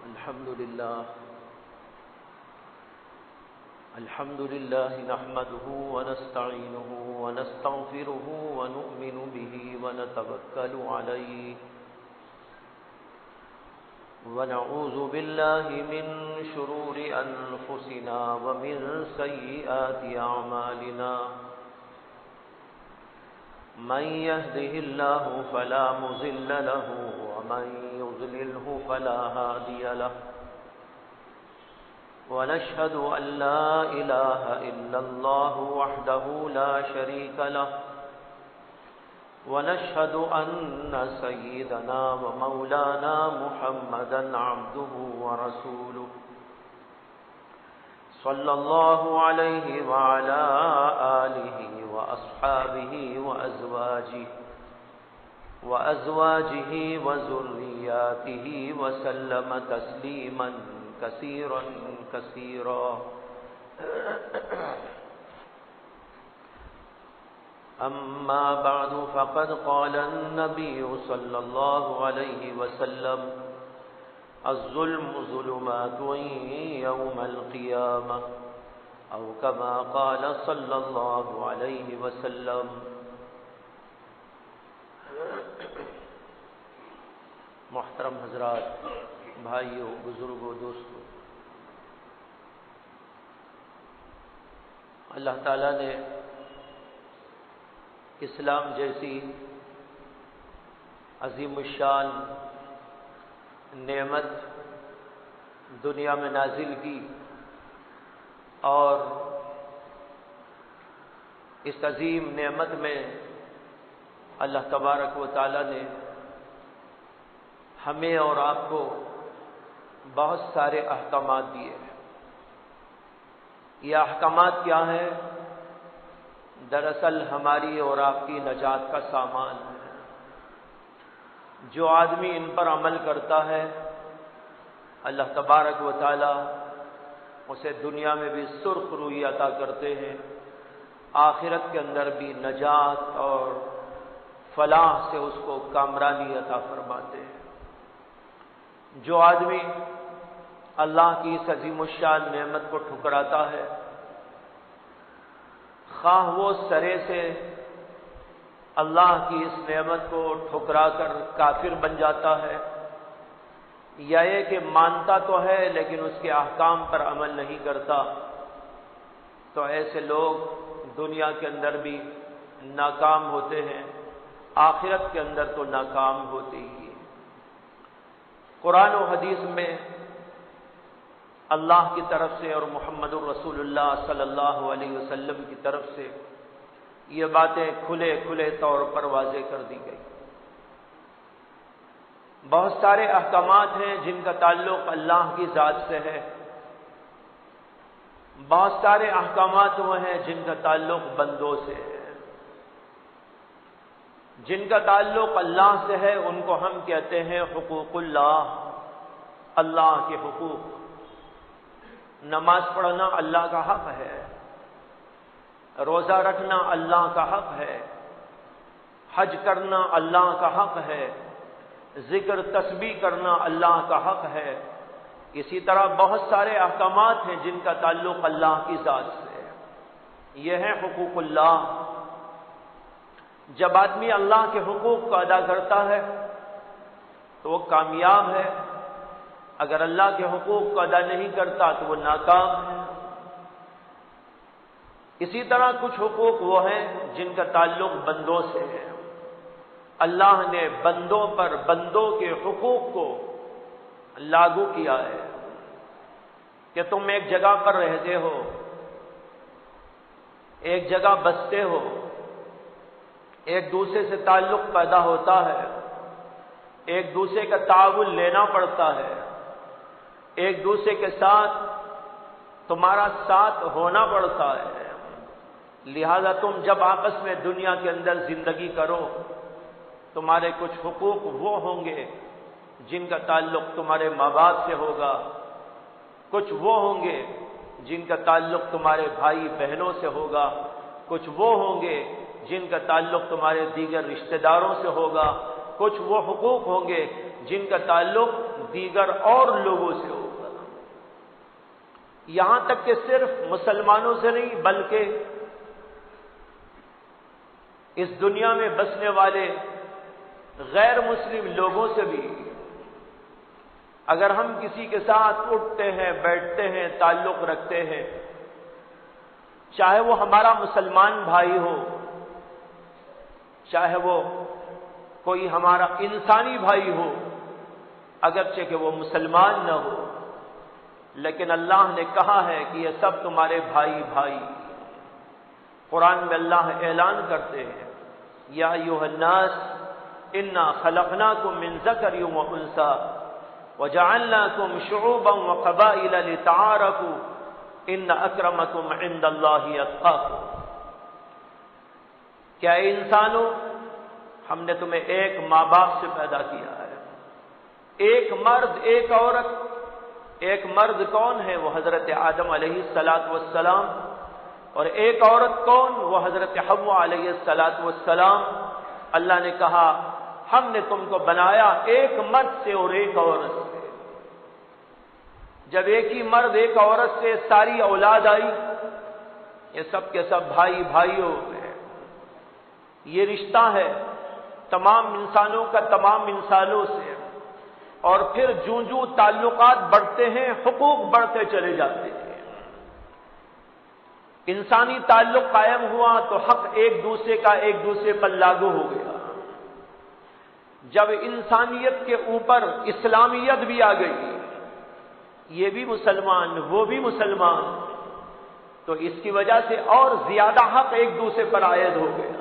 الحمد لله نحمده ونستعينه ونستغفره ونؤمن به ونتوكل عليه ونعوذ بالله من شرور أنفسنا ومن سيئات أعمالنا من يهده الله فلا مضل له ومن يضلله فلا هادي له ونشهد أن لا إله إلا الله وحده لا شريك له ونشهد أن سيدنا ومولانا محمدا عبده ورسوله صلى الله عليه وعلى آله وأصحابه وأزواجه وذرياته وسلم تسليما كثيرا كثيرا. أما بعد فقد قال النبي صلى الله عليه وسلم الظلم ظلمات يوم القيامة أو كما قال صلى الله عليه وسلم. محترم حضرات، بھائیوں، بزرگوں، دوستوں، اللہ تعالیٰ نے اسلام جیسی عظیم الشان نعمت دنیا میں نازل کی اور اس عظیم نعمت میں اللہ تبارک و تعالیٰ نے ہمیں اور آپ کو بہت سارے احکامات دیے ہیں. یہ احکامات کیا ہیں؟ دراصل ہماری اور آپ کی نجات کا سامان ہے. جو آدمی ان پر عمل کرتا ہے اللہ تبارک و تعالی اسے دنیا میں بھی سرخ روئی عطا کرتے ہیں، آخرت کے اندر بھی نجات اور فلاح سے اس کو کامرانی عطا فرماتے ہیں. جو آدمی اللہ کی اس عظیم الشان نعمت کو ٹھکراتا ہے، خواہ وہ سرے سے اللہ کی اس نعمت کو ٹھکرا کر کافر بن جاتا ہے، یا یہ کہ مانتا تو ہے لیکن اس کے احکام پر عمل نہیں کرتا، تو ایسے لوگ دنیا کے اندر بھی ناکام ہوتے ہیں، آخرت کے اندر تو ناکام ہوتے ہی. قرآن و حدیث میں اللہ کی طرف سے اور محمد الرسول اللہ صلی اللہ علیہ وسلم کی طرف سے یہ باتیں کھلے طور پر واضح کر دی گئی. بہت سارے احکامات ہیں جن کا تعلق اللہ کی ذات سے ہے، بہت سارے احکامات وہ ہیں جن کا تعلق بندوں سے ہے. جن کا تعلق اللہ سے ہے ان کو ہم کہتے ہیں حقوق اللہ، اللہ کے حقوق. نماز پڑھنا اللہ کا حق ہے، روزہ رکھنا اللہ کا حق ہے، حج کرنا اللہ کا حق ہے، ذکر تسبیح کرنا اللہ کا حق ہے. اسی طرح بہت سارے احکامات ہیں جن کا تعلق اللہ کی ذات سے ہے. یہ ہے حقوق اللہ. جب آدمی اللہ کے حقوق کو ادا کرتا ہے تو وہ کامیاب ہے، اگر اللہ کے حقوق کو ادا نہیں کرتا تو وہ ناکام ہے. اسی طرح کچھ حقوق وہ ہیں جن کا تعلق بندوں سے ہے. اللہ نے بندوں پر بندوں کے حقوق کو لاگو کیا ہے کہ تم ایک جگہ پر رہتے ہو، ایک جگہ بستے ہو، ایک دوسرے سے تعلق پیدا ہوتا ہے، ایک دوسرے کا تعاون لینا پڑتا ہے، ایک دوسرے کے ساتھ تمہارا ساتھ ہونا پڑتا ہے. لہذا تم جب آپس میں دنیا کے اندر زندگی کرو، تمہارے کچھ حقوق وہ ہوں گے جن کا تعلق تمہارے ماں باپ سے ہوگا، کچھ وہ ہوں گے جن کا تعلق تمہارے بھائی بہنوں سے ہوگا، کچھ وہ ہوں گے جن کا تعلق تمہارے دیگر رشتہ داروں سے ہوگا، کچھ وہ حقوق ہوں گے جن کا تعلق دیگر اور لوگوں سے ہوگا، یہاں تک کہ صرف مسلمانوں سے نہیں بلکہ اس دنیا میں بسنے والے غیر مسلم لوگوں سے بھی اگر ہم کسی کے ساتھ اٹھتے ہیں، بیٹھتے ہیں، تعلق رکھتے ہیں، چاہے وہ ہمارا مسلمان بھائی ہو، چاہے وہ کوئی ہمارا انسانی بھائی ہو، اگرچہ کہ وہ مسلمان نہ ہو، لیکن اللہ نے کہا ہے کہ یہ سب تمہارے بھائی بھائی۔ قرآن میں اللہ اعلان کرتے ہیں، یا ایھا الناس انا خلقناکم من ذکر و انثی وجعلناکم شعوبا وقبائل لتعارفوا ان اکرمکم عند اللہ اتقاکم۔ کیا اے انسانوں، ہم نے تمہیں ایک ماں باپ سے پیدا کیا ہے، ایک مرد ایک عورت۔ ایک مرد کون ہے؟ وہ حضرت آدم علیہ السلام، اور ایک عورت کون؟ وہ حضرت حوا علیہ السلام۔ اللہ نے کہا ہم نے تم کو بنایا ایک مرد سے اور ایک عورت سے۔ جب ایک ہی مرد ایک عورت سے ساری اولاد آئی، یہ سب کے سب بھائی بھائیوں میں یہ رشتہ ہے تمام انسانوں کا تمام انسانوں سے، اور پھر جوں جوں تعلقات بڑھتے ہیں حقوق بڑھتے چلے جاتے ہیں۔ انسانی تعلق قائم ہوا تو حق ایک دوسرے کا ایک دوسرے پر لاگو ہو گیا۔ جب انسانیت کے اوپر اسلامیت بھی آ گئی، یہ بھی مسلمان وہ بھی مسلمان، تو اس کی وجہ سے اور زیادہ حق ایک دوسرے پر عائد ہو گیا،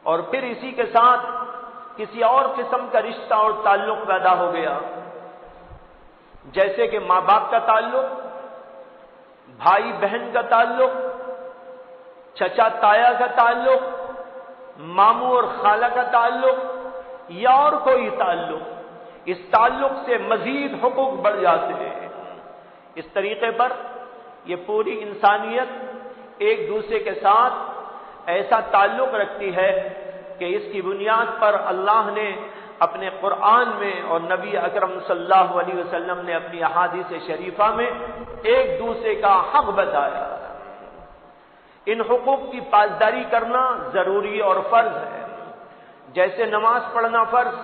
اور پھر اسی کے ساتھ کسی اور قسم کا رشتہ اور تعلق پیدا ہو گیا، جیسے کہ ماں باپ کا تعلق، بھائی بہن کا تعلق، چچا تایا کا تعلق، ماموں اور خالہ کا تعلق، یا اور کوئی تعلق۔ اس تعلق سے مزید حقوق بڑھ جاتے ہیں۔ اس طریقے پر یہ پوری انسانیت ایک دوسرے کے ساتھ ایسا تعلق رکھتی ہے کہ اس کی بنیاد پر اللہ نے اپنے قرآن میں اور نبی اکرم صلی اللہ علیہ وسلم نے اپنی احادیث شریفہ میں ایک دوسرے کا حق بتایا۔ ان حقوق کی پاسداری کرنا ضروری اور فرض ہے، جیسے نماز پڑھنا فرض،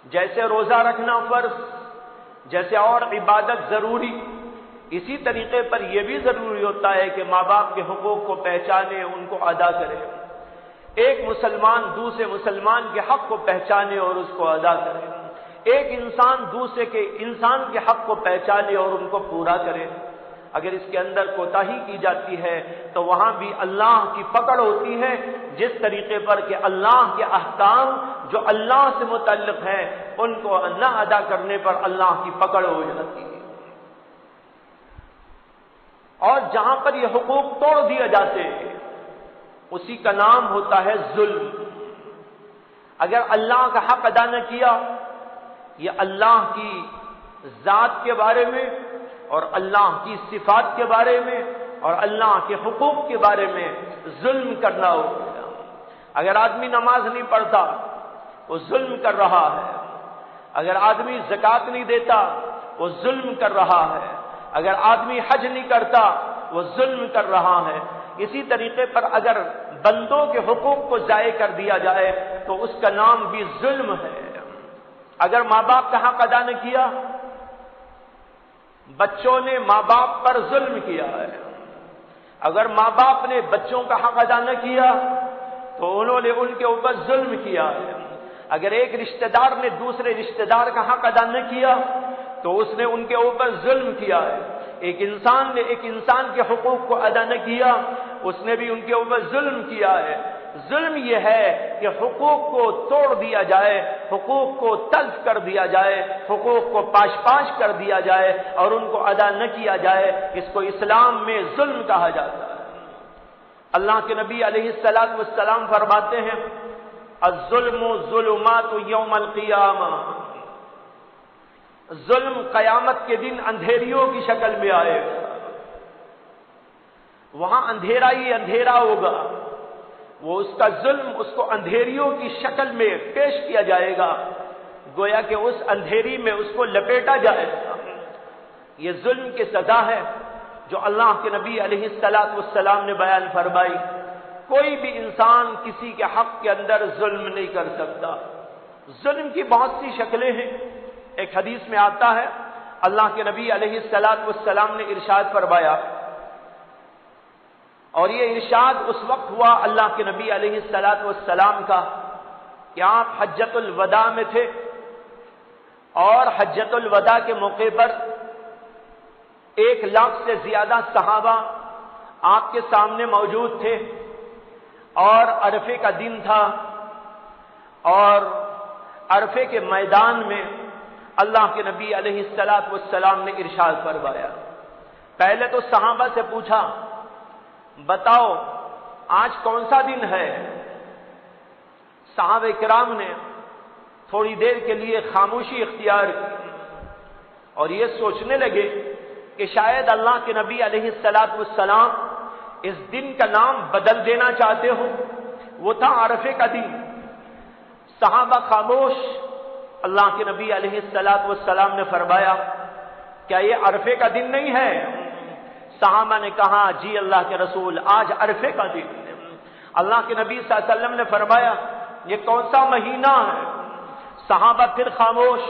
جیسے روزہ رکھنا فرض، جیسے اور عبادت ضروری، اسی طریقے پر یہ بھی ضروری ہوتا ہے کہ ماں باپ کے حقوق کو پہچانے، ان کو ادا کرے۔ ایک مسلمان دوسرے مسلمان کے حق کو پہچانے اور اس کو ادا کرے، ایک انسان دوسرے کے انسان کے حق کو پہچانے اور ان کو پورا کرے۔ اگر اس کے اندر کوتاہی کی جاتی ہے تو وہاں بھی اللہ کی پکڑ ہوتی ہے، جس طریقے پر کہ اللہ کے احکام جو اللہ سے متعلق ہیں ان کو نہ ادا کرنے پر اللہ کی پکڑ ہو جاتی ہے۔ اور جہاں پر یہ حقوق توڑ دیے جاتے ہیں اسی کا نام ہوتا ہے ظلم۔ اگر اللہ کا حق ادا نہ کیا، یہ اللہ کی ذات کے بارے میں اور اللہ کی صفات کے بارے میں اور اللہ کے حقوق کے بارے میں ظلم کرنا ہوگا۔ اگر آدمی نماز نہیں پڑھتا وہ ظلم کر رہا ہے، اگر آدمی زکوٰۃ نہیں دیتا وہ ظلم کر رہا ہے، اگر آدمی حج نہیں کرتا وہ ظلم کر رہا ہے۔ اسی طریقے پر اگر بندوں کے حقوق کو ضائع کر دیا جائے تو اس کا نام بھی ظلم ہے۔ اگر ماں باپ کا حق ادا نہ کیا، بچوں نے ماں باپ پر ظلم کیا ہے۔ اگر ماں باپ نے بچوں کا حق ادا نہ کیا تو انہوں نے ان کے اوپر ظلم کیا ہے۔ اگر ایک رشتہ دار نے دوسرے رشتہ دار کا حق ادا نہ کیا تو اس نے ان کے اوپر ظلم کیا ہے۔ ایک انسان نے ایک انسان کے حقوق کو ادا نہ کیا، اس نے بھی ان کے اوپر ظلم کیا ہے۔ ظلم یہ ہے کہ حقوق کو توڑ دیا جائے، حقوق کو تلف کر دیا جائے، حقوق کو پاش پاش کر دیا جائے اور ان کو ادا نہ کیا جائے، اس کو اسلام میں ظلم کہا جاتا ہے۔ اللہ کے نبی علیہ السلام فرماتے ہیں، الظلم ظلمات یوم القیامہ، ظلم قیامت کے دن اندھیریوں کی شکل میں آئے گا۔ وہاں اندھیرا ہی اندھیرا ہوگا، وہ اس کا ظلم اس کو اندھیریوں کی شکل میں پیش کیا جائے گا، گویا کہ اس اندھیری میں اس کو لپیٹا جائے. یہ ظلم کی سزا ہے جو اللہ کے نبی علیہ السلام نے بیان فرمائی. کوئی بھی انسان کسی کے حق کے اندر ظلم نہیں کر سکتا. ظلم کی بہت سی شکلیں ہیں. ایک حدیث میں آتا ہے اللہ کے نبی علیہ السلام نے ارشاد فرمایا، اور یہ ارشاد اس وقت ہوا اللہ کے نبی علیہ السلام کا کہ آپ حجۃ الوداع میں تھے، اور حجۃ الوداع کے موقع پر 1,00,000 سے زیادہ صحابہ آپ کے سامنے موجود تھے، اور عرفے کا دن تھا، اور عرفے کے میدان میں اللہ کے نبی علیہ السلام نے ارشاد فرمایا. پہلے تو صحابہ سے پوچھا، بتاؤ آج کون سا دن ہے؟ صحابہ کرام نے تھوڑی دیر کے لیے خاموشی اختیار کی اور یہ سوچنے لگے کہ شاید اللہ کے نبی علیہ السلام اس دن کا نام بدل دینا چاہتے ہو. وہ تھا عرفے کا دن. صحابہ خاموش. اللہ کے نبی علیہ السلام نے فرمایا، کیا یہ عرفے کا دن نہیں ہے؟ صحابہ نے کہا، جی اللہ کے رسول، آج عرفے کا دن ہے. اللہ کے نبی صلی اللہ علیہ وسلم نے فرمایا، یہ کون سا مہینہ ہے؟ صحابہ پھر خاموش.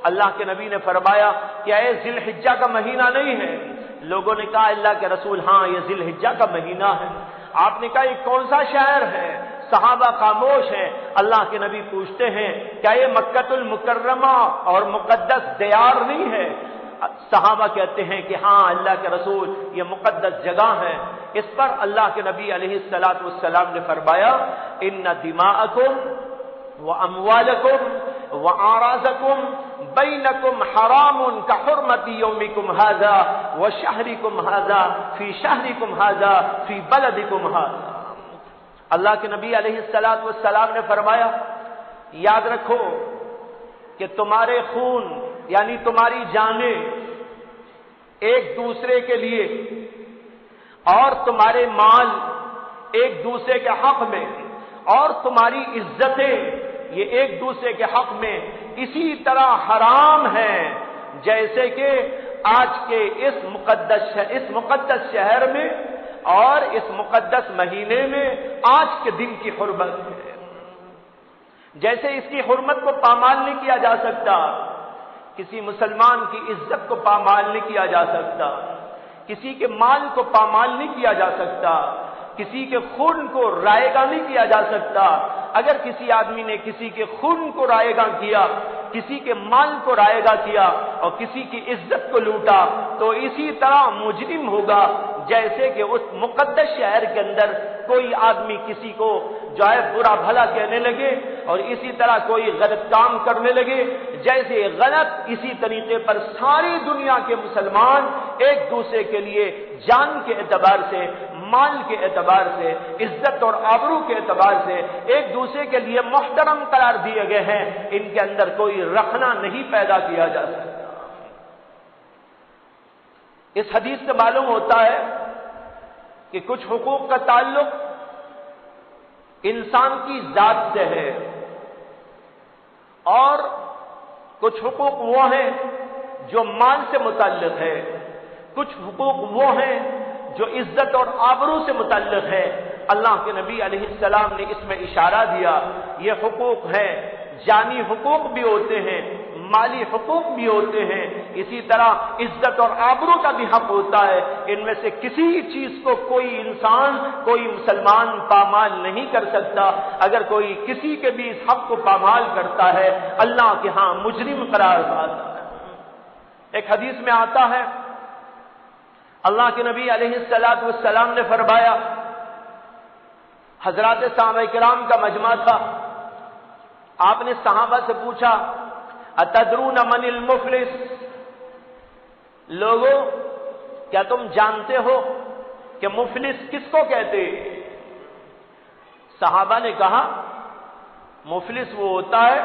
اللہ کے نبی نے فرمایا، کیا یہ ذی الحجہ کا مہینہ نہیں ہے؟ لوگوں نے کہا، اللہ کے رسول، ہاں یہ ذی الحجہ کا مہینہ ہے. آپ نے کہا، یہ کون سا شہر ہے؟ صحابہ خاموش ہیں. اللہ کے نبی پوچھتے ہیں، کیا یہ مکہ المکرمہ اور مقدس دیار نہیں ہے؟ صحابہ کہتے ہیں کہ ہاں اللہ کے رسول، یہ مقدس جگہ ہے. اس پر اللہ کے نبی علیہ السلام نے فرمایا، ان دماءکم واموالکم واعراضکم بینکم حرام کحرمت یومکم ھذا وشہرکم ھذا فی شہرکم ھذا فی بلدکم ھذا. اللہ کے نبی علیہ السلام نے فرمایا، یاد رکھو کہ تمہارے خون یعنی تمہاری جانیں ایک دوسرے کے لیے اور تمہارے مال ایک دوسرے کے حق میں اور تمہاری عزتیں یہ ایک دوسرے کے حق میں اسی طرح حرام ہیں جیسے کہ آج کے اس مقدس شہر میں اور اس مقدس مہینے میں آج کے دن کی حرمت ہے. جیسے اس کی حرمت کو پامال نہیں کیا جا سکتا، کسی مسلمان کی عزت کو پامال نہیں کیا جا سکتا، کسی کے مال کو پامال نہیں کیا جا سکتا، کسی کے خون کو رائے گاں نہیں کیا جا سکتا. اگر کسی آدمی نے کسی کے خون کو رائے گاں کیا، کسی کے مال کو رائے گاں کیا اور کسی کی عزت کو لوٹا تو اسی طرح مجرم ہوگا جیسے کہ اس مقدس شہر کے اندر کوئی آدمی کسی کو جو ہے برا بھلا کہنے لگے اور اسی طرح کوئی غلط کام کرنے لگے. جیسے غلط اسی طریقے پر ساری دنیا کے مسلمان ایک دوسرے کے لیے جان کے اعتبار سے، مال کے اعتبار سے، عزت اور آبرو کے اعتبار سے ایک دوسرے کے لیے محترم قرار دیے گئے ہیں. ان کے اندر کوئی رخنا نہیں پیدا کیا جا سکتا. اس حدیث سے معلوم ہوتا ہے کہ کچھ حقوق کا تعلق انسان کی ذات سے ہے اور کچھ حقوق وہ ہیں جو مال سے متعلق ہے، کچھ حقوق وہ ہیں جو عزت اور آبرو سے متعلق ہے. اللہ کے نبی علیہ السلام نے اس میں اشارہ دیا، یہ حقوق ہیں، جانی حقوق بھی ہوتے ہیں، مالی حقوق بھی ہوتے ہیں، اسی طرح عزت اور آبرو کا بھی حق ہوتا ہے. ان میں سے کسی چیز کو کوئی انسان، کوئی مسلمان پامال نہیں کر سکتا. اگر کوئی کسی کے بھی اس حق کو پامال کرتا ہے اللہ کے ہاں مجرم قرار پاتا ہے. ایک حدیث میں آتا ہے اللہ کے نبی علیہ السلام نے فرمایا، حضرات صحابہ کرام کا مجمع تھا، آپ نے صحابہ سے پوچھا، اتدرون من المفلس؟ لوگوں کیا تم جانتے ہو کہ مفلس کس کو کہتے؟ صحابہ نے کہا، مفلس وہ ہوتا ہے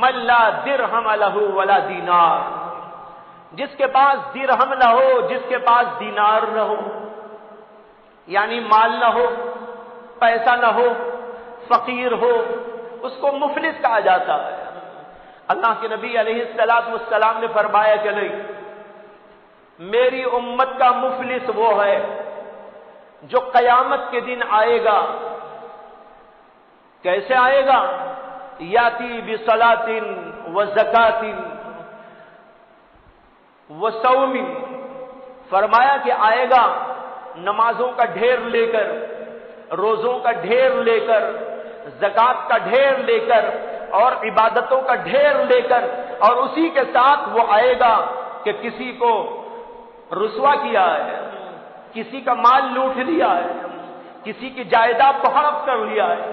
من لا درہم لہ ولا دینار، جس کے پاس درہم نہ ہو، جس کے پاس دینار نہ ہو، یعنی مال نہ ہو، پیسہ نہ ہو، فقیر ہو، اس کو مفلس کہا جاتا ہے. اللہ کے نبی علیہ السلام نے فرمایا کہ نہیں، میری امت کا مفلس وہ ہے جو قیامت کے دن آئے گا۔ کیسے آئے گا؟ یاتی بصلاۃ وزکاۃ وصوم، فرمایا کہ آئے گا نمازوں کا ڈھیر لے کر، روزوں کا ڈھیر لے کر، زکات کا ڈھیر لے کر اور عبادتوں کا ڈھیر لے کر، اور اسی کے ساتھ وہ آئے گا کہ کسی کو رسوا کیا ہے، کسی کا مال لوٹ لیا ہے، کسی کی جائیداد کو ہڑپ کر لیا ہے،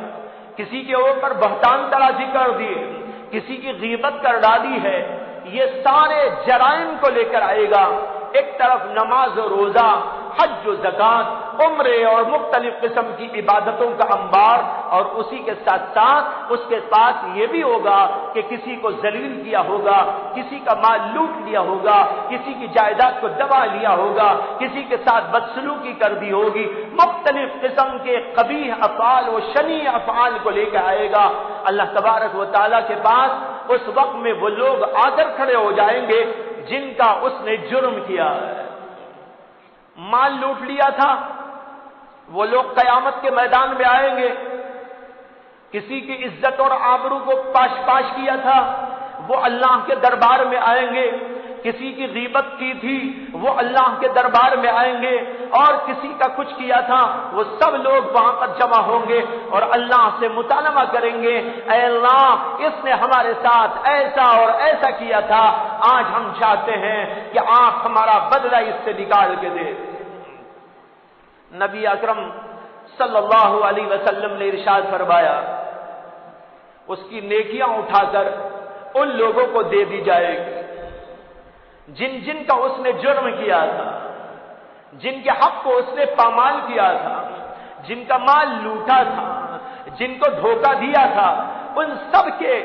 کسی کے اوپر بہتان ترازی کر دیے، کسی کی غیبت کر ڈالی ہے، یہ سارے جرائم کو لے کر آئے گا۔ ایک طرف نماز و روزہ، حج و زکات، عمرے اور مختلف قسم کی عبادتوں کا انبار، اور اسی کے ساتھ ساتھ اس کے پاس یہ بھی ہوگا کہ کسی کو ذلیل کیا ہوگا، کسی کا مال لوٹ لیا ہوگا، کسی کی جائیداد کو دبا لیا ہوگا، کسی کے ساتھ بدسلوکی کر دی ہوگی، مختلف قسم کے قبیح افعال و شنیع افعال کو لے کے آئے گا۔ اللہ تبارک و تعالیٰ کے پاس اس وقت میں وہ لوگ آ کر کھڑے ہو جائیں گے جن کا اس نے جرم کیا ہے، مال لوٹ لیا تھا، وہ لوگ قیامت کے میدان میں آئیں گے۔ کسی کی عزت اور آبرو کو پاش کیا تھا، وہ اللہ کے دربار میں آئیں گے۔ کسی کی غیبت کی تھی، وہ اللہ کے دربار میں آئیں گے، اور کسی کا کچھ کیا تھا، وہ سب لوگ وہاں پر جمع ہوں گے اور اللہ سے مطالبہ کریں گے، اے اللہ، اس نے ہمارے ساتھ ایسا اور ایسا کیا تھا، آج ہم چاہتے ہیں کہ آپ ہمارا بدلہ اس سے نکال کے دے۔ نبی اکرم صلی اللہ علیہ وسلم نے ارشاد فرمایا، اس کی نیکیاں اٹھا کر ان لوگوں کو دے دی جائے گی جن جن کا اس نے جرم کیا تھا، جن کے حق کو اس نے پامال کیا تھا، جن کا مال لوٹا تھا، جن کو دھوکہ دیا تھا، ان سب کے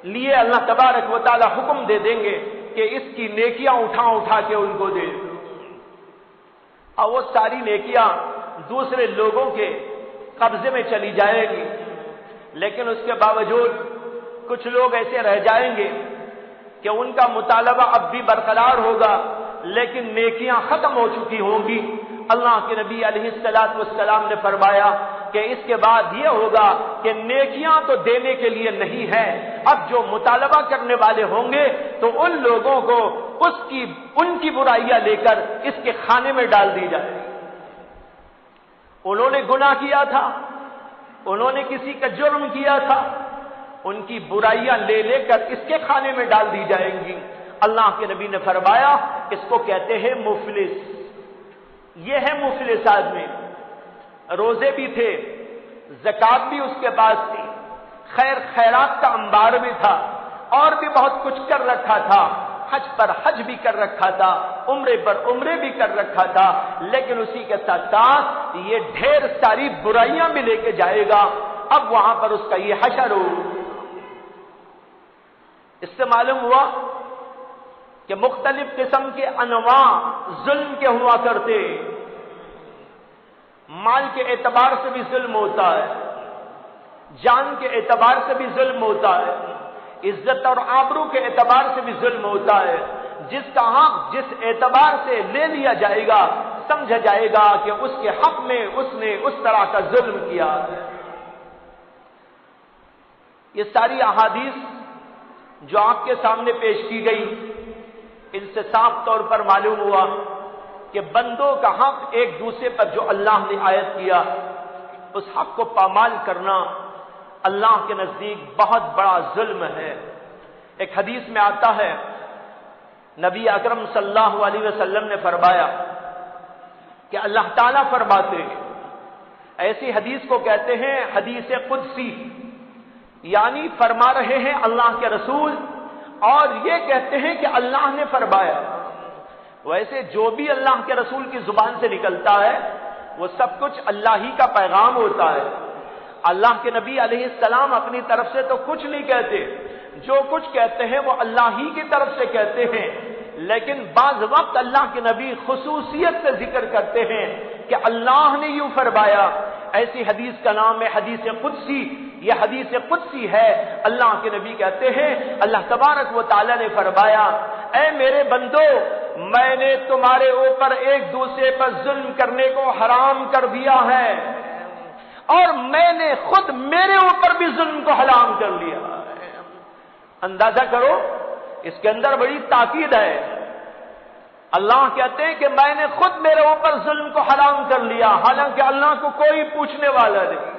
لیے اللہ تبارک و تعالی حکم دے دیں گے کہ اس کی نیکیاں اٹھا کے ان کو دے دو، اور وہ ساری نیکیاں دوسرے لوگوں کے قبضے میں چلی جائے گی۔ لیکن اس کے باوجود کچھ لوگ ایسے رہ جائیں گے کہ ان کا مطالبہ اب بھی برقرار ہوگا، لیکن نیکیاں ختم ہو چکی ہوں گی۔ اللہ کے نبی علیہ السلام نے فرمایا کہ اس کے بعد یہ ہوگا کہ نیکیاں تو دینے کے لیے نہیں ہے، اب جو مطالبہ کرنے والے ہوں گے تو ان لوگوں کو ان کی برائیاں لے کر اس کے کھانے میں ڈال دی جائے گی۔ انہوں نے گناہ کیا تھا، انہوں نے کسی کا جرم کیا تھا، ان کی برائیاں لے لے کر اس کے کھانے میں ڈال دی جائیں گی۔ اللہ کے نبی نے فرمایا اس کو کہتے ہیں مفلس۔ یہ ہے مفلس آدمی، روزے بھی تھے، زکات بھی اس کے پاس تھی، خیرات کا انبار بھی تھا، اور بھی بہت کچھ کر رکھا تھا، حج پر حج بھی کر رکھا تھا، عمرے پر عمرے بھی کر رکھا تھا، لیکن اسی کے ساتھ ساتھ یہ ڈھیر ساری برائیاں بھی لے کے جائے گا۔ اب وہاں پر اس کا یہ حشر ہو۔ اس سے معلوم ہوا کہ مختلف قسم کے انواع ظلم کے ہوا کرتے، مال کے اعتبار سے بھی ظلم ہوتا ہے، جان کے اعتبار سے بھی ظلم ہوتا ہے، عزت اور آبرو کے اعتبار سے بھی ظلم ہوتا ہے۔ جس کا حق جس اعتبار سے لے لیا جائے گا، سمجھا جائے گا کہ اس کے حق میں اس نے اس طرح کا ظلم کیا ہے۔ یہ ساری احادیث جو آپ کے سامنے پیش کی گئی، ان سے صاف طور پر معلوم ہوا کہ بندوں کا حق ایک دوسرے پر جو اللہ نے عائد کیا، اس حق کو پامال کرنا اللہ کے نزدیک بہت بڑا ظلم ہے۔ ایک حدیث میں آتا ہے، نبی اکرم صلی اللہ علیہ وسلم نے فرمایا کہ اللہ تعالیٰ فرماتے ہیں، ایسی حدیث کو کہتے ہیں حدیث قدسی، یعنی فرما رہے ہیں اللہ کے رسول اور یہ کہتے ہیں کہ اللہ نے فرمایا۔ ویسے جو بھی اللہ کے رسول کی زبان سے نکلتا ہے وہ سب کچھ اللہ ہی کا پیغام ہوتا ہے۔ اللہ کے نبی علیہ السلام اپنی طرف سے تو کچھ نہیں کہتے، جو کچھ کہتے ہیں وہ اللہ ہی کی طرف سے کہتے ہیں، لیکن بعض وقت اللہ کے نبی خصوصیت سے ذکر کرتے ہیں کہ اللہ نے یوں فرمایا۔ ایسی حدیث کا نام ہے حدیث قدسی، یہ حدیث قدسی ہے۔ اللہ کے نبی کہتے ہیں، اللہ تبارک و تعالی نے فرمایا، اے میرے بندو، میں نے تمہارے اوپر ایک دوسرے پر ظلم کرنے کو حرام کر دیا ہے، اور میں نے خود میرے اوپر بھی ظلم کو حرام کر لیا ہے۔ اندازہ کرو، اس کے اندر بڑی تاکید ہے۔ اللہ کہتے ہیں کہ میں نے خود میرے اوپر ظلم کو حرام کر لیا، حالانکہ اللہ کو کوئی پوچھنے والا نہیں۔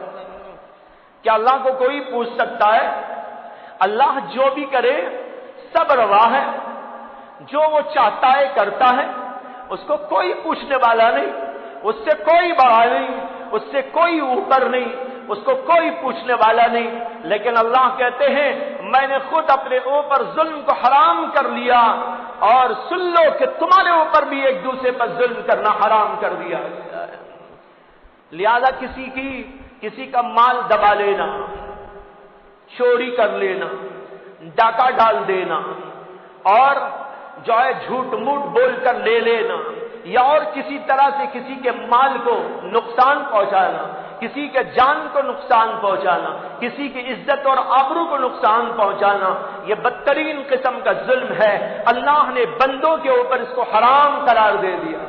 کیا اللہ کو کوئی پوچھ سکتا ہے؟ اللہ جو بھی کرے سب روا ہے، جو وہ چاہتا ہے کرتا ہے، اس کو کوئی پوچھنے والا نہیں، اس سے کوئی بڑا نہیں، اس سے کوئی اوپر نہیں، اس کو کوئی پوچھنے والا نہیں۔ لیکن اللہ کہتے ہیں میں نے خود اپنے اوپر ظلم کو حرام کر لیا، اور سن لو کہ تمہارے اوپر بھی ایک دوسرے پر ظلم کرنا حرام کر دیا گیا ہے۔ لہذا کسی کا مال دبا لینا، چوری کر لینا، ڈاکہ ڈال دینا، اور جو ہے جھوٹ موٹ بول کر لے لینا، یا اور کسی طرح سے کسی کے مال کو نقصان پہنچانا، کسی کے جان کو نقصان پہنچانا، کسی کی عزت اور آبرو کو نقصان پہنچانا، یہ بدترین قسم کا ظلم ہے۔ اللہ نے بندوں کے اوپر اس کو حرام قرار دے دیا۔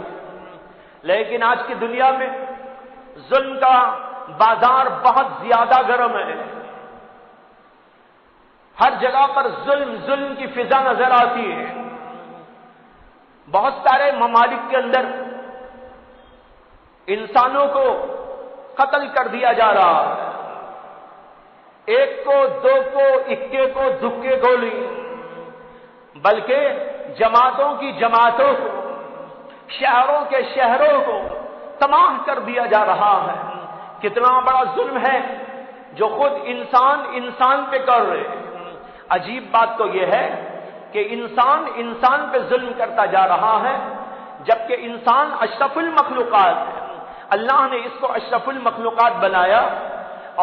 لیکن آج کی دنیا میں ظلم کا بازار بہت زیادہ گرم ہے، ہر جگہ پر ظلم کی فضا نظر آتی ہے۔ بہت سارے ممالک کے اندر انسانوں کو قتل کر دیا جا رہا ہے، ایک کو، دو کو، اکے کو، دکے گولی، بلکہ جماعتوں کی جماعتوں کو، شہروں کے شہروں کو تباہ کر دیا جا رہا ہے۔ کتنا بڑا ظلم ہے جو خود انسان پہ کر رہے ہیں۔ عجیب بات تو یہ ہے کہ انسان پہ ظلم کرتا جا رہا ہے، جبکہ انسان اشرف المخلوقات ہے۔ اللہ نے اس کو اشرف المخلوقات بنایا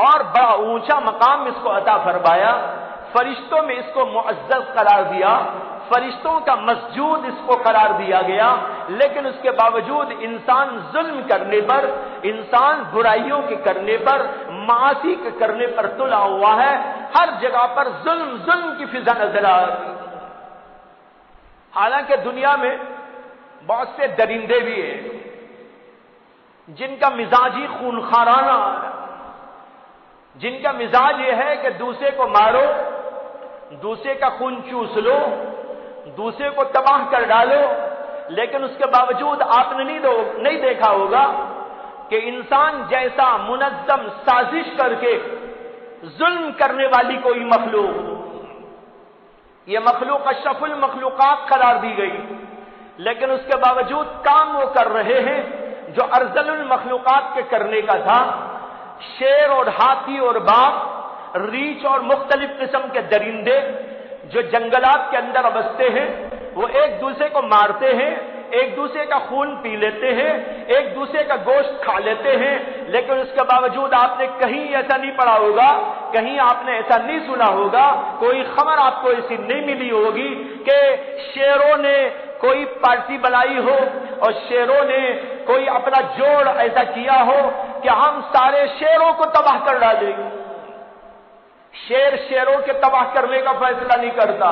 اور بڑا اونچا مقام اس کو عطا فرمایا، فرشتوں میں اس کو معزز قرار دیا، فرشتوں کا مسجود اس کو قرار دیا گیا، لیکن اس کے باوجود انسان ظلم کرنے پر، انسان برائیوں کے کرنے پر، معاصی کے کرنے پر تلا ہوا ہے۔ ہر جگہ پر ظلم کی فضا نظر آ رہی ہے۔ حالانکہ دنیا میں بہت سے درندے بھی ہیں جن کا مزاج ہی خونخارانہ ہے، جن کا مزاج یہ ہے کہ دوسرے کو مارو، دوسرے کا خون چوس لو، دوسرے کو تباہ کر ڈالو، لیکن اس کے باوجود آپ نے نہیں دیکھا ہوگا کہ انسان جیسا منظم سازش کر کے ظلم کرنے والی کوئی مخلوق، یہ مخلوق اشرف المخلوقات قرار دی گئی، لیکن اس کے باوجود کام وہ کر رہے ہیں جو ارذل المخلوقات کے کرنے کا تھا۔ شیر اور ہاتھی اور باغ، ریچھ اور مختلف قسم کے درندے جو جنگلات کے اندر بستے ہیں، وہ ایک دوسرے کو مارتے ہیں، ایک دوسرے کا خون پی لیتے ہیں، ایک دوسرے کا گوشت کھا لیتے ہیں، لیکن اس کے باوجود آپ نے کہیں ایسا نہیں پڑھا ہوگا، کہیں آپ نے ایسا نہیں سنا ہوگا، کوئی خبر آپ کو ایسی نہیں ملی ہوگی کہ شیروں نے کوئی پارٹی بنائی ہو اور شیروں نے کوئی اپنا جوڑ ایسا کیا ہو کہ ہم سارے شیروں کو تباہ کر ڈالیں گے۔ شیروں کے تباہ کرنے کا فیصلہ نہیں کرتا،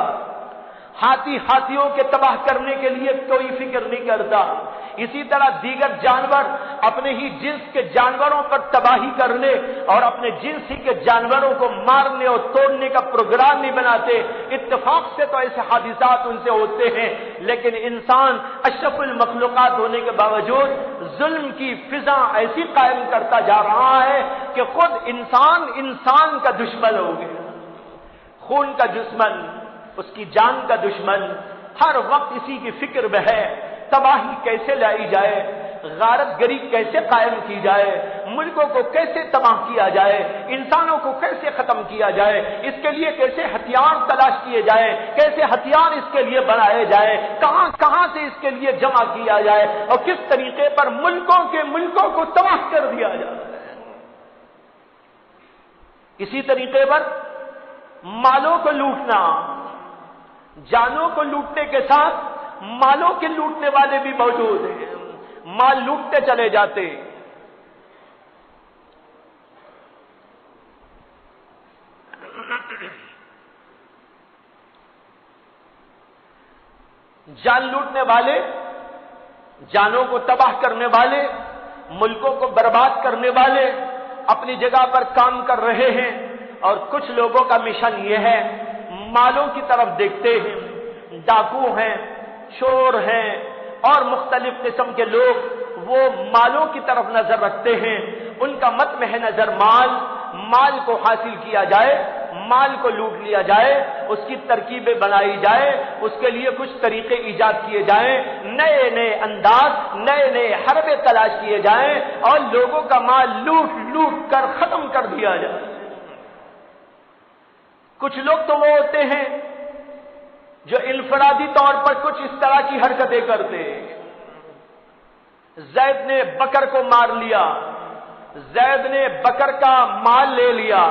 ہاتھیوں کے تباہ کرنے کے لیے کوئی فکر نہیں کرتا۔ اسی طرح دیگر جانور اپنے ہی جنس کے جانوروں پر تباہی کرنے اور اپنے جنس ہی کے جانوروں کو مارنے اور توڑنے کا پروگرام نہیں بناتے۔ اتفاق سے تو ایسے حادثات ان سے ہوتے ہیں، لیکن انسان اشرف المخلوقات ہونے کے باوجود ظلم کی فضا ایسی قائم کرتا جا رہا ہے کہ خود انسان کا دشمن ہو گیا، خون کا دشمن، اس کی جان کا دشمن، ہر وقت اسی کی فکر میں ہے تباہی کیسے لائی جائے، غارت گری کیسے قائم کی جائے، ملکوں کو کیسے تباہ کیا جائے، انسانوں کو کیسے ختم کیا جائے، اس کے لیے کیسے ہتھیار تلاش کیے جائے، کیسے ہتھیار اس کے لیے بنائے جائے، کہاں سے اس کے لیے جمع کیا جائے، اور کس طریقے پر ملکوں کو تباہ کر دیا جائے۔ اسی طریقے پر مالوں کو لوٹنا، جانوں کو لوٹنے کے ساتھ مالوں کے لوٹنے والے بھی موجود ہیں، مال لوٹتے چلے جاتے۔ جان لوٹنے والے، جانوں کو تباہ کرنے والے، ملکوں کو برباد کرنے والے اپنی جگہ پر کام کر رہے ہیں، اور کچھ لوگوں کا مشن یہ ہے، مالوں کی طرف دیکھتے ہیں، ڈاکو ہیں، چور ہیں اور مختلف قسم کے لوگ وہ مالوں کی طرف نظر رکھتے ہیں، ان کا مطمح نظر مال کو حاصل کیا جائے، مال کو لوٹ لیا جائے، اس کی ترکیبیں بنائی جائے، اس کے لیے کچھ طریقے ایجاد کیے جائیں، نئے نئے انداز، نئے نئے حربے تلاش کیے جائیں اور لوگوں کا مال لوٹ لوٹ کر ختم کر دیا جائے۔ کچھ لوگ تو وہ ہوتے ہیں جو انفرادی طور پر کچھ اس طرح کی حرکتیں کرتے ہیں۔ زید نے بکر کو مار لیا، زید نے بکر کا مال لے لیا،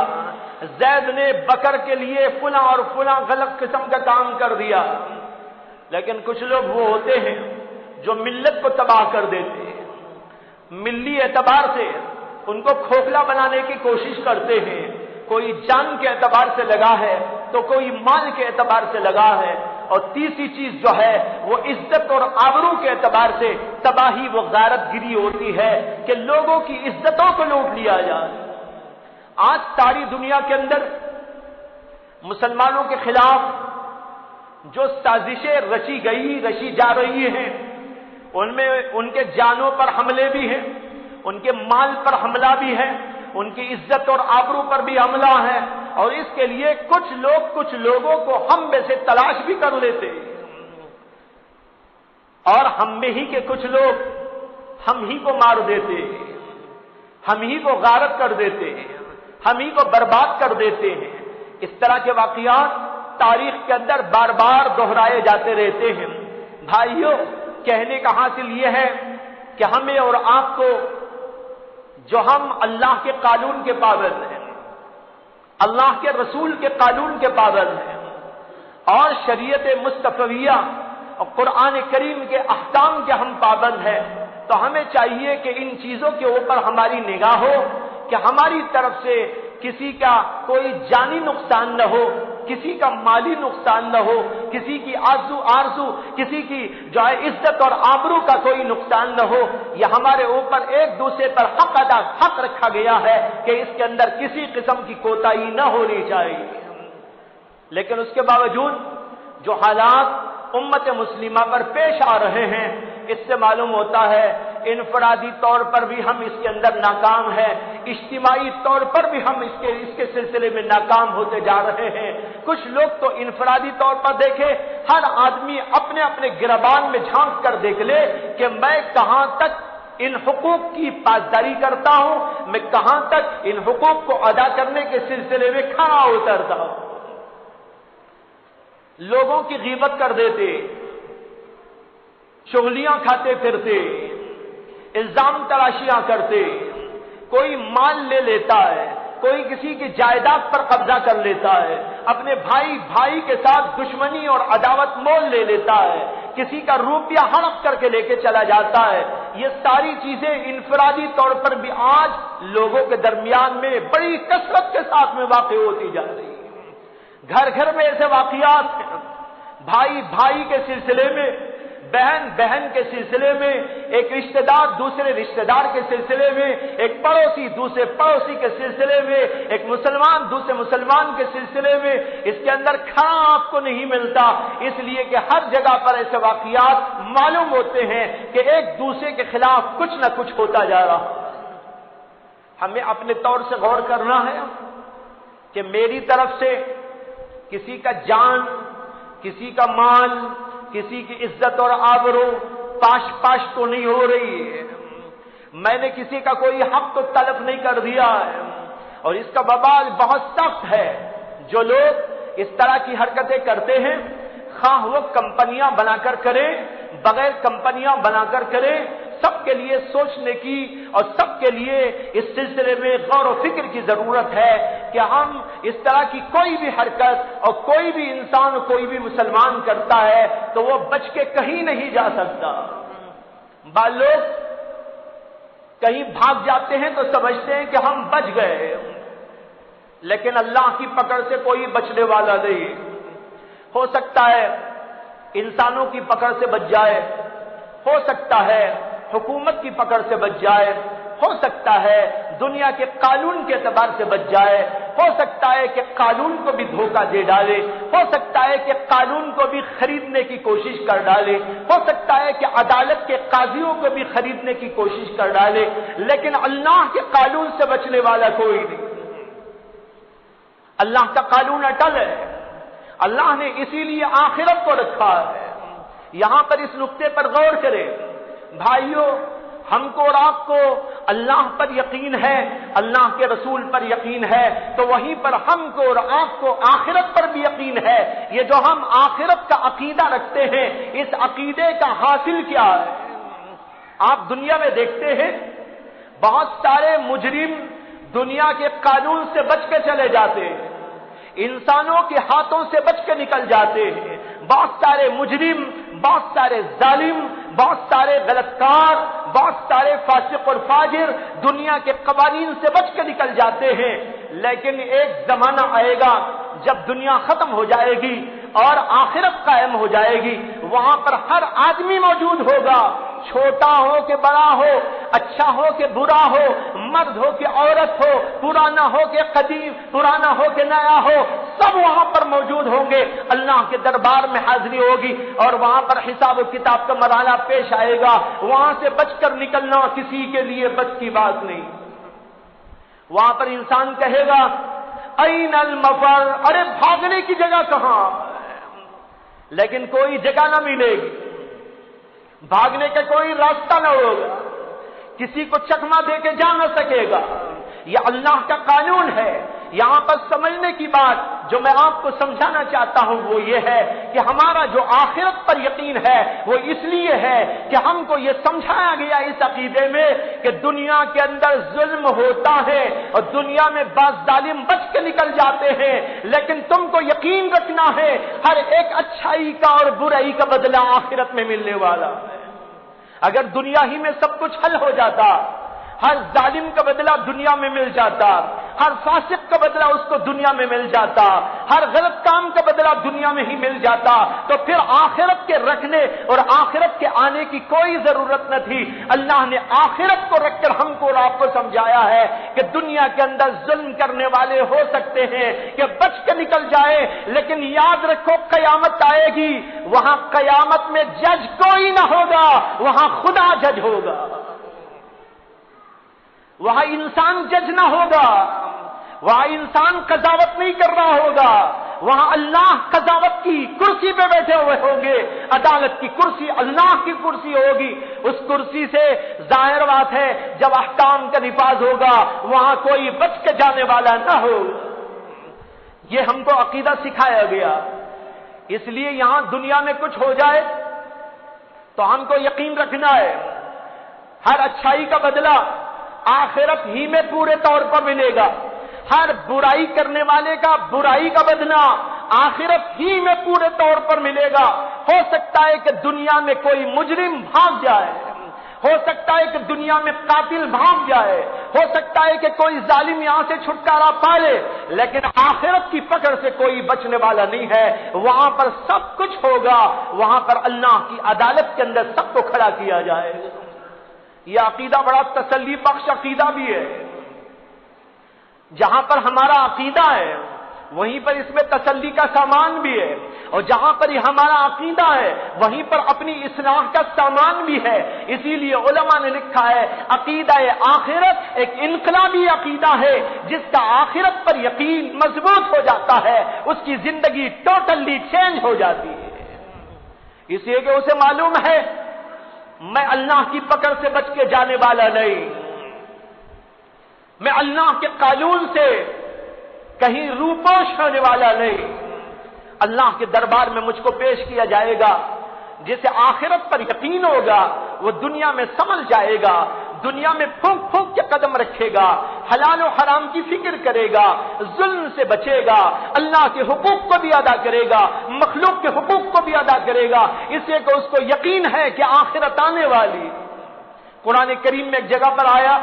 زید نے بکر کے لیے فلاں اور فلاں غلط قسم کا کام کر دیا، لیکن کچھ لوگ وہ ہوتے ہیں جو ملت کو تباہ کر دیتے ہیں، ملی اعتبار سے ان کو کھوکھلا بنانے کی کوشش کرتے ہیں، کوئی جان کے اعتبار سے لگا ہے تو کوئی مال کے اعتبار سے لگا ہے، اور تیسری چیز جو ہے وہ عزت اور آبرو کے اعتبار سے تباہی و غارت گری ہوتی ہے کہ لوگوں کی عزتوں کو لوٹ لیا جائے۔ آج ساری دنیا کے اندر مسلمانوں کے خلاف جو سازشیں رچی جا رہی ہیں، ان میں ان کے جانوں پر حملے بھی ہیں، ان کے مال پر حملہ بھی ہے، ان کی عزت اور آبرو پر بھی حملہ ہے، اور اس کے لیے کچھ لوگوں کو ہم میں سے تلاش بھی کر لیتے ہیں، اور ہم میں ہی کے کچھ لوگ ہم ہی کو مار دیتے ہیں، ہم ہی کو غارت کر دیتے ہیں، ہم ہی کو برباد کر دیتے ہیں۔ اس طرح کے واقعات تاریخ کے اندر بار بار دہرائے جاتے رہتے ہیں۔ بھائیوں، کہنے کا حاصل یہ ہے کہ ہمیں اور آپ کو، جو ہم اللہ کے قانون کے پابند ہیں، اللہ کے رسول کے قانون کے پابند ہیں، اور شریعت مصطفیہ اور قرآن کریم کے احکام کے ہم پابند ہیں، تو ہمیں چاہیے کہ ان چیزوں کے اوپر ہماری نگاہ ہو کہ ہماری طرف سے کسی کا کوئی جانی نقصان نہ ہو، کسی کا مالی نقصان نہ ہو، کسی کی آرزو کسی کی جو ہے عزت اور آبرو کا کوئی نقصان نہ ہو۔ یہ ہمارے اوپر ایک دوسرے پر حق رکھا گیا ہے کہ اس کے اندر کسی قسم کی کوتاہی نہ ہونی چاہیے، لیکن اس کے باوجود جو حالات امت مسلمہ پر پیش آ رہے ہیں، اس سے معلوم ہوتا ہے انفرادی طور پر بھی ہم اس کے اندر ناکام ہیں، اجتماعی طور پر بھی ہم اس کے سلسلے میں ناکام ہوتے جا رہے ہیں۔ کچھ لوگ تو انفرادی طور پر دیکھے، ہر آدمی اپنے اپنے گربان میں جھانک کر دیکھ لے کہ میں کہاں تک ان حقوق کی پاسداری کرتا ہوں، میں کہاں تک ان حقوق کو ادا کرنے کے سلسلے میں کھڑا اترتا ہوں۔ لوگوں کی غیبت کر دیتے، چغلیاں کھاتے پھرتے، الزام تراشیاں کرتے، کوئی مال لے لیتا ہے، کوئی کسی کی جائیداد پر قبضہ کر لیتا ہے، اپنے بھائی کے ساتھ دشمنی اور عداوت مول لے لیتا ہے، کسی کا روپیہ ہڑپ کر کے لے کے چلا جاتا ہے۔ یہ ساری چیزیں انفرادی طور پر بھی آج لوگوں کے درمیان میں بڑی کثرت کے ساتھ میں واقع ہوتی جا رہی ہے۔ گھر گھر میں ایسے واقعات ہیں، بھائی کے سلسلے میں، بہن کے سلسلے میں، ایک رشتہ دار دوسرے رشتہ دار کے سلسلے میں، ایک پڑوسی دوسرے پڑوسی کے سلسلے میں، ایک مسلمان دوسرے مسلمان کے سلسلے میں، اس کے اندر کھانا آپ کو نہیں ملتا، اس لیے کہ ہر جگہ پر ایسے واقعات معلوم ہوتے ہیں کہ ایک دوسرے کے خلاف کچھ نہ کچھ ہوتا جا رہا ہے۔ ہمیں اپنے طور سے غور کرنا ہے کہ میری طرف سے کسی کا جان، کسی کا مال، کسی کی عزت اور آبرو پاش تو نہیں ہو رہی ہے، میں نے کسی کا کوئی حق تو تلف نہیں کر دیا ہے، اور اس کا وبال بہت سخت ہے۔ جو لوگ اس طرح کی حرکتیں کرتے ہیں، خواہ وہ کمپنیاں بنا کر کریں، بغیر کمپنیاں بنا کر کریں، سب کے لیے سوچنے کی اور سب کے لیے اس سلسلے میں غور و فکر کی ضرورت ہے کہ ہم اس طرح کی کوئی بھی حرکت اور کوئی بھی انسان، کوئی بھی مسلمان کرتا ہے تو وہ بچ کے کہیں نہیں جا سکتا۔ بعض لوگ کہیں بھاگ جاتے ہیں تو سمجھتے ہیں کہ ہم بچ گئے، لیکن اللہ کی پکڑ سے کوئی بچنے والا نہیں۔ ہو سکتا ہے انسانوں کی پکڑ سے بچ جائے، ہو سکتا ہے حکومت کی پکڑ سے بچ جائے، ہو سکتا ہے دنیا کے قانون کے اعتبار سے بچ جائے، ہو سکتا ہے کہ قانون کو بھی دھوکہ دے ڈالے، ہو سکتا ہے کہ قانون کو بھی خریدنے کی کوشش کر ڈالے، ہو سکتا ہے کہ عدالت کے قاضیوں کو بھی خریدنے کی کوشش کر ڈالے، لیکن اللہ کے قانون سے بچنے والا کوئی نہیں۔ اللہ کا قانون اٹل ہے، اللہ نے اسی لیے آخرت کو رکھا ہے۔ یہاں پر اس نقطے پر غور کریں بھائیوں، ہم کو اور آپ کو اللہ پر یقین ہے، اللہ کے رسول پر یقین ہے، تو وہیں پر ہم کو اور آپ کو آخرت پر بھی یقین ہے۔ یہ جو ہم آخرت کا عقیدہ رکھتے ہیں، اس عقیدے کا حاصل کیا ہے؟ آپ دنیا میں دیکھتے ہیں بہت سارے مجرم دنیا کے قانون سے بچ کے چلے جاتے ہیں، انسانوں کے ہاتھوں سے بچ کے نکل جاتے ہیں۔ بہت سارے مجرم، بہت سارے ظالم، بہت سارے غلط کار، بہت سارے فاسق اور فاجر دنیا کے قوانین سے بچ کے نکل جاتے ہیں، لیکن ایک زمانہ آئے گا جب دنیا ختم ہو جائے گی اور آخرت قائم ہو جائے گی، وہاں پر ہر آدمی موجود ہوگا، چھوٹا ہو کہ بڑا ہو، اچھا ہو کہ برا ہو، مرد ہو کہ عورت ہو، پرانا ہو کہ قدیم، پرانا ہو کہ نیا ہو، سب وہاں پر موجود ہوں گے۔ اللہ کے دربار میں حاضری ہوگی اور وہاں پر حساب و کتاب کا مرحلہ پیش آئے گا۔ وہاں سے بچ کر نکلنا کسی کے لیے بس کی بات نہیں۔ وہاں پر انسان کہے گا این المفر، ارے بھاگنے کی جگہ کہاں؟ لیکن کوئی جگہ نہ ملے گی، بھاگنے کا کوئی راستہ نہ ہوگا، کسی کو چکما دے کے جا نہ سکے گا۔ یہ اللہ کا قانون ہے۔ یہاں پر سمجھنے کی بات جو میں آپ کو سمجھانا چاہتا ہوں وہ یہ ہے کہ ہمارا جو آخرت پر یقین ہے وہ اس لیے ہے کہ ہم کو یہ سمجھایا گیا اس عقیدے میں کہ دنیا کے اندر ظلم ہوتا ہے اور دنیا میں بعض ظالم بچ کے نکل جاتے ہیں، لیکن تم کو یقین رکھنا ہے ہر ایک اچھائی کا اور برائی کا بدلہ آخرت میں ملنے والا ہے۔ اگر دنیا ہی میں سب کچھ حل ہو جاتا، ہر ظالم کا بدلہ دنیا میں مل جاتا، ہر فاسق کا بدلہ اس کو دنیا میں مل جاتا، ہر غلط کام کا بدلہ دنیا میں ہی مل جاتا، تو پھر آخرت کے رکھنے اور آخرت کے آنے کی کوئی ضرورت نہ تھی۔ اللہ نے آخرت کو رکھ کر ہم کو اور آپ کو سمجھایا ہے کہ دنیا کے اندر ظلم کرنے والے ہو سکتے ہیں کہ بچ کے نکل جائے، لیکن یاد رکھو قیامت آئے گی، وہاں قیامت میں جج کوئی نہ ہوگا، وہاں خدا جج ہوگا، وہاں انسان جج نہ ہوگا، وہاں انسان قضاوت نہیں کر رہا ہوگا، وہاں اللہ قضاوت کی کرسی پہ بیٹھے ہوئے ہوں گے، عدالت کی کرسی اللہ کی کرسی ہوگی۔ اس کرسی سے ظاہر بات ہے جب احکام کا نفاذ ہوگا وہاں کوئی بچ کے جانے والا نہ ہو۔ یہ ہم کو عقیدہ سکھایا گیا، اس لیے یہاں دنیا میں کچھ ہو جائے تو ہم کو یقین رکھنا ہے ہر اچھائی کا بدلہ آخرت ہی میں پورے طور پر ملے گا، ہر برائی کرنے والے کا برائی کا بدلہ آخرت ہی میں پورے طور پر ملے گا۔ ہو سکتا ہے کہ دنیا میں کوئی مجرم بھاگ جائے، ہو سکتا ہے کہ دنیا میں قاتل بھاگ جائے، ہو سکتا ہے کہ کوئی ظالم یہاں سے چھٹکارا پا لے، لیکن آخرت کی پکڑ سے کوئی بچنے والا نہیں ہے۔ وہاں پر سب کچھ ہوگا، وہاں پر اللہ کی عدالت کے اندر سب کو کھڑا کیا جائے گا۔ یہ عقیدہ بڑا تسلی بخش عقیدہ بھی ہے۔ جہاں پر ہمارا عقیدہ ہے وہیں پر اس میں تسلی کا سامان بھی ہے، اور جہاں پر یہ ہمارا عقیدہ ہے وہیں پر اپنی اصلاح کا سامان بھی ہے۔ اسی لیے علماء نے لکھا ہے عقیدہ آخرت ایک انقلابی عقیدہ ہے، جس کا آخرت پر یقین مضبوط ہو جاتا ہے اس کی زندگی ٹوٹلی چینج ہو جاتی ہے، اس لیے کہ اسے معلوم ہے میں اللہ کی پکڑ سے بچ کے جانے والا نہیں، میں اللہ کے قانون سے کہیں روپوش ہونے والا نہیں۔ اللہ کے دربار میں مجھ کو پیش کیا جائے گا، جسے آخرت پر یقین ہوگا وہ دنیا میں سنبھل جائے گا، دنیا میں پھونک پھونک کے قدم رکھے گا، حلال و حرام کی فکر کرے گا، ظلم سے بچے گا، اللہ کے حقوق کو بھی ادا کرے گا، مخلوق کے حقوق کو بھی ادا کرے گا، اس لیے کہ اس کو یقین ہے کہ آخرت آنے والی۔ قرآن کریم میں ایک جگہ پر آیا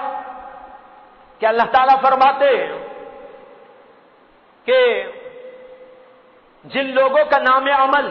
کہ اللہ تعالیٰ فرماتے کہ جن لوگوں کا نام عمل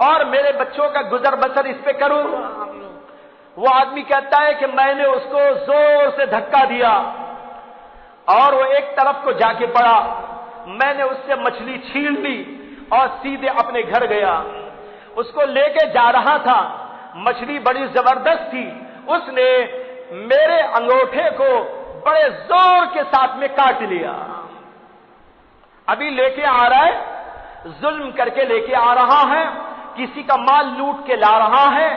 اور میرے بچوں کا گزر بسر اس پہ کروں؟ وہ آدمی کہتا ہے کہ میں نے اس کو زور سے دھکا دیا اور وہ ایک طرف کو جا کے پڑا، میں نے اس سے مچھلی چھین لی اور سیدھے اپنے گھر گیا۔ اس کو لے کے جا رہا تھا، مچھلی بڑی زبردست تھی، اس نے میرے انگوٹھے کو بڑے زور کے ساتھ میں کاٹ لیا۔ ابھی لے کے آ رہا ہے، ظلم کر کے لے کے آ رہا ہے، کسی کا مال لوٹ کے لا رہا ہے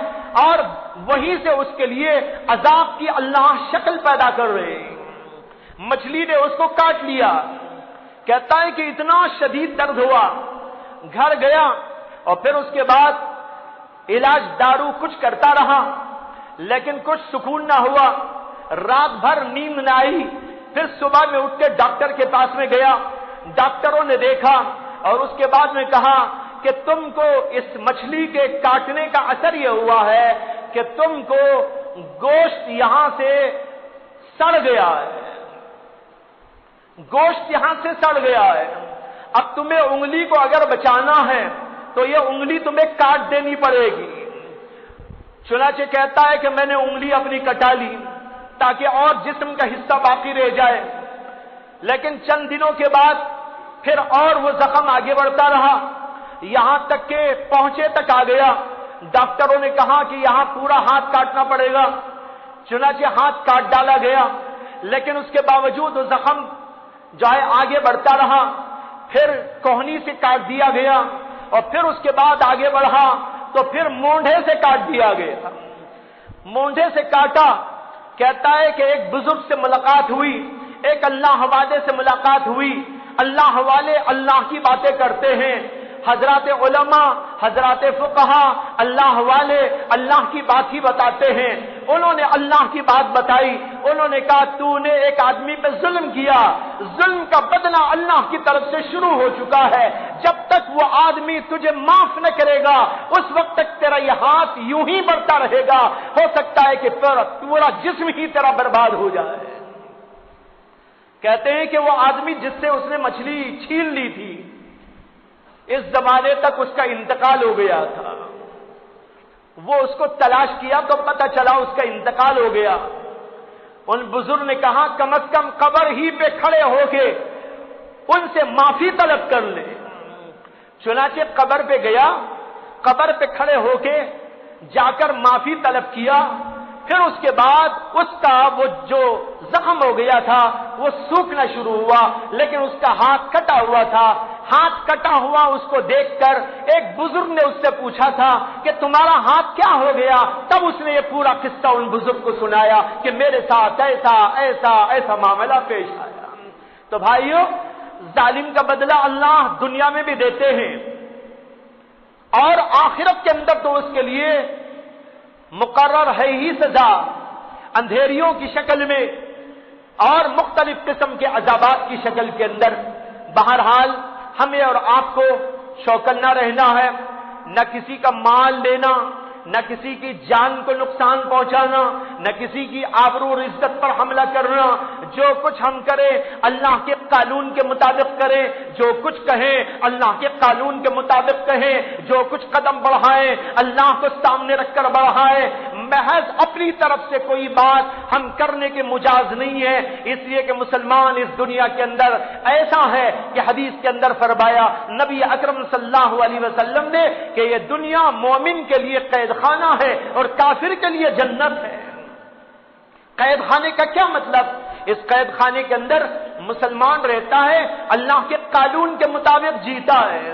اور وہیں سے اس کے لیے عذاب کی اللہ شکل پیدا کر رہے ہیں۔ مچھلی نے اس کو کاٹ لیا، کہتا ہے کہ اتنا شدید درد ہوا، گھر گیا اور پھر اس کے بعد علاج دارو کچھ کرتا رہا لیکن کچھ سکون نہ ہوا، رات بھر نیند نہ آئی۔ پھر صبح میں اٹھ کے ڈاکٹر کے پاس میں گیا، ڈاکٹروں نے دیکھا اور اس کے بعد میں کہا کہ تم کو اس مچھلی کے کاٹنے کا اثر یہ ہوا ہے کہ تم کو گوشت یہاں سے سڑ گیا ہے، گوشت یہاں سے سڑ گیا ہے، اب تمہیں انگلی کو اگر بچانا ہے تو یہ انگلی تمہیں کاٹ دینی پڑے گی۔ چنانچہ کہتا ہے کہ میں نے انگلی اپنی کٹا لی تاکہ اور جسم کا حصہ باقی رہ جائے، لیکن چند دنوں کے بعد پھر اور وہ زخم آگے بڑھتا رہا، یہاں تک کہ پہنچے تک آ گیا۔ ڈاکٹروں نے کہا کہ یہاں پورا ہاتھ کاٹنا پڑے گا، چنانچہ ہاتھ کاٹ ڈالا گیا، لیکن اس کے باوجود وہ زخم جو ہے آگے بڑھتا رہا۔ پھر کوہنی سے کاٹ دیا گیا اور پھر اس کے بعد آگے بڑھا تو پھر مونڈھے سے کاٹ دیا گیا، مونڈھے سے کاٹا۔ کہتا ہے کہ ایک بزرگ سے ملاقات ہوئی، ایک اللہ والے سے ملاقات ہوئی۔ اللہ والے اللہ کی باتیں کرتے ہیں، حضرات علماء، حضرات فقہا، اللہ والے اللہ کی بات ہی بتاتے ہیں۔ انہوں نے اللہ کی بات بتائی، انہوں نے کہا تو نے ایک آدمی پہ ظلم کیا، ظلم کا بدلہ اللہ کی طرف سے شروع ہو چکا ہے، جب تک وہ آدمی تجھے معاف نہ کرے گا اس وقت تک تیرا یہ ہاتھ یوں ہی بڑھتا رہے گا، ہو سکتا ہے کہ پورا جسم ہی تیرا برباد ہو جائے۔ کہتے ہیں کہ وہ آدمی جس سے اس نے مچھلی چھین لی تھی اس زمانے تک اس کا انتقال ہو گیا تھا، وہ اس کو تلاش کیا تو پتہ چلا اس کا انتقال ہو گیا۔ ان بزرگ نے کہا کم از کم قبر ہی پہ کھڑے ہو کے ان سے معافی طلب کر لے۔ چنانچہ قبر پہ گیا، قبر پہ کھڑے ہو کے جا کر معافی طلب کیا، پھر اس کے بعد اس کا وہ جو زخم ہو گیا تھا وہ سوکھنا شروع ہوا، لیکن اس کا ہاتھ کٹا ہوا تھا۔ ہاتھ کٹا ہوا اس کو دیکھ کر ایک بزرگ نے اس سے پوچھا تھا کہ تمہارا ہاتھ کیا ہو گیا؟ تب اس نے یہ پورا قصہ ان بزرگ کو سنایا کہ میرے ساتھ ایسا ایسا ایسا معاملہ پیش آیا۔ تو بھائیو، ظالم کا بدلہ اللہ دنیا میں بھی دیتے ہیں اور آخرت کے اندر تو اس کے لیے مقرر ہے ہی سزا، اندھیریوں کی شکل میں اور مختلف قسم کے عذابات کی شکل کے اندر۔ بہرحال ہمیں اور آپ کو چوکنا رہنا ہے، نہ کسی کا مال لینا، نہ کسی کی جان کو نقصان پہنچانا، نہ کسی کی آبرو اور عزت پر حملہ کرنا۔ جو کچھ ہم کریں اللہ کے قانون کے مطابق کریں، جو کچھ کہیں اللہ کے قانون کے مطابق کہیں، جو کچھ قدم بڑھائیں اللہ کو سامنے رکھ کر بڑھائیں۔ محض اپنی طرف سے کوئی بات ہم کرنے کے مجاز نہیں ہے، اس لیے کہ مسلمان اس دنیا کے اندر ایسا ہے کہ حدیث کے اندر فرمایا نبی اکرم صلی اللہ علیہ وسلم نے کہ یہ دنیا مومن کے لیے قید خانہ ہے اور کافر کے لیے جنت ہے۔ قید خانے کا کیا مطلب؟ اس قید خانے کے اندر مسلمان رہتا ہے، اللہ کے قانون کے مطابق جیتا ہے،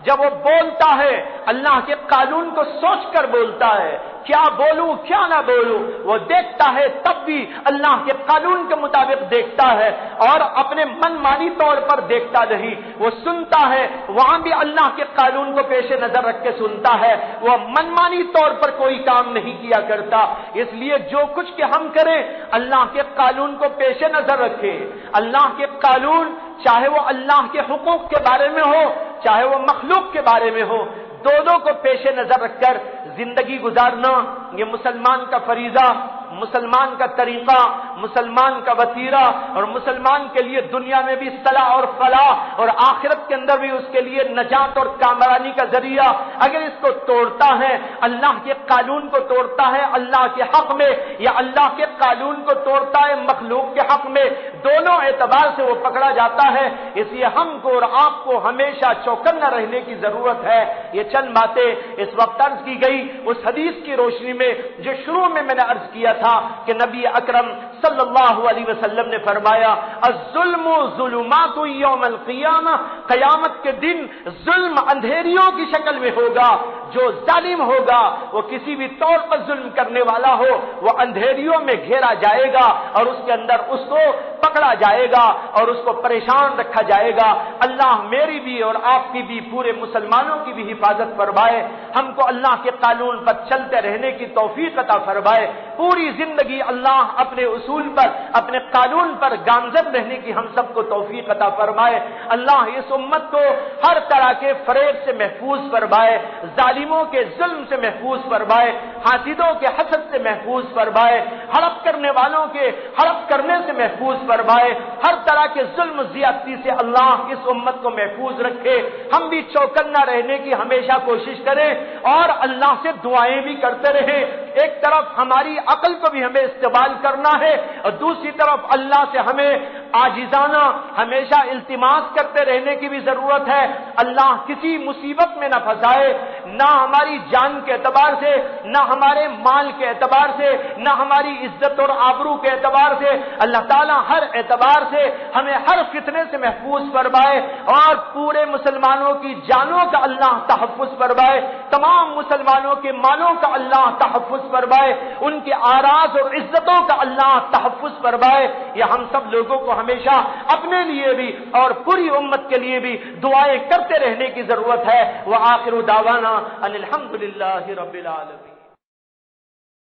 جب وہ بولتا ہے اللہ کے قانون کو سوچ کر بولتا ہے، کیا بولوں کیا نہ بولوں، وہ دیکھتا ہے تب بھی اللہ کے قانون کے مطابق دیکھتا ہے اور اپنے من مانی طور پر دیکھتا نہیں، وہ سنتا ہے وہاں بھی اللہ کے قانون کو پیش نظر رکھ کے سنتا ہے، وہ من مانی طور پر کوئی کام نہیں کیا کرتا۔ اس لیے جو کچھ کہ ہم کریں اللہ کے قانون کو پیش نظر رکھیں۔ اللہ کے قانون چاہے وہ اللہ کے حقوق کے بارے میں ہو چاہے وہ مخلوق کے بارے میں ہو، دونوں کو پیش نظر رکھ کر زندگی گزارنا یہ مسلمان کا فریضہ مسلمان کا طریقہ، مسلمان کا وسیلہ اور مسلمان کے لیے دنیا میں بھی صلاح اور فلاح اور آخرت کے اندر بھی اس کے لیے نجات اور کامرانی کا ذریعہ، اگر اس کو توڑتا ہے، اللہ کے قانون کو توڑتا ہے اللہ کے حق میں، یا اللہ کے قانون کو توڑتا ہے مخلوق کے حق میں، دونوں اعتبار سے وہ پکڑا جاتا ہے۔ اس لیے ہم کو اور آپ کو ہمیشہ چوکنا رہنے کی ضرورت ہے۔ یہ چند باتیں اس وقت عرض کی گئی اس حدیث کی روشنی میں جو شروع میں نے عرض کیا تھا کہ نبی اکرم صلی اللہ علیہ وسلم نے فرمایا الظلم ظلمات یوم القیامہ، قیامت کے دن ظلم اندھیریوں کی شکل میں ہوگا۔ جو ظالم ہوگا وہ کسی بھی طور پر ظلم کرنے والا ہو وہ اندھیریوں میں گھیرا جائے گا اور اس کے اندر اس کو پکڑا جائے گا اور اس کو پریشان رکھا جائے گا۔ اللہ میری بھی اور آپ کی بھی پورے مسلمانوں کی بھی حفاظت فرمائے، ہم کو اللہ کے قانون پر چلتے رہنے کی توفیق عطا فرمائے، پوری زندگی اللہ اپنے اصول پر اپنے قانون پر گامزن رہنے کی ہم سب کو توفیق عطا فرمائے۔ اللہ اس امت کو ہر طرح کے فریب سے محفوظ فرمائے، ظالموں کے ظلم سے محفوظ فرمائے، حاسدوں کے حسد سے محفوظ فرمائے، ہڑپ کرنے والوں کے ہڑپ کرنے سے محفوظ فرمائے، ہر طرح کے ظلم زیادتی سے اللہ اس امت کو محفوظ رکھے۔ ہم بھی چوکنا رہنے کی ہمیشہ کوشش کریں اور اللہ سے دعائیں بھی کرتے رہیں۔ ایک طرف ہماری عقل کو بھی ہمیں استعمال کرنا ہے اور دوسری طرف اللہ سے ہمیں عاجزانہ ہمیشہ التماس کرتے رہنے کی بھی ضرورت ہے۔ اللہ کسی مصیبت میں نہ پھنسائے، نہ ہماری جان کے اعتبار سے، نہ ہمارے مال کے اعتبار سے، نہ ہماری عزت اور آبرو کے اعتبار سے۔ اللہ تعالیٰ ہر اعتبار سے ہمیں ہر فتنے سے محفوظ فرمائے اور پورے مسلمانوں کی جانوں کا اللہ تحفظ فرمائے، تمام مسلمانوں کے مالوں کا اللہ تحفظ فرمائے، ان کے اعراض اور عزتوں کا اللہ تحفظ فرمائے۔ یہ ہم سب لوگوں کو ہمیشہ اپنے لیے بھی اور پوری امت کے لیے بھی دعائیں کرتے رہنے کی ضرورت ہے۔ وآخر دعوانا ان الحمدللہ رب العالمین۔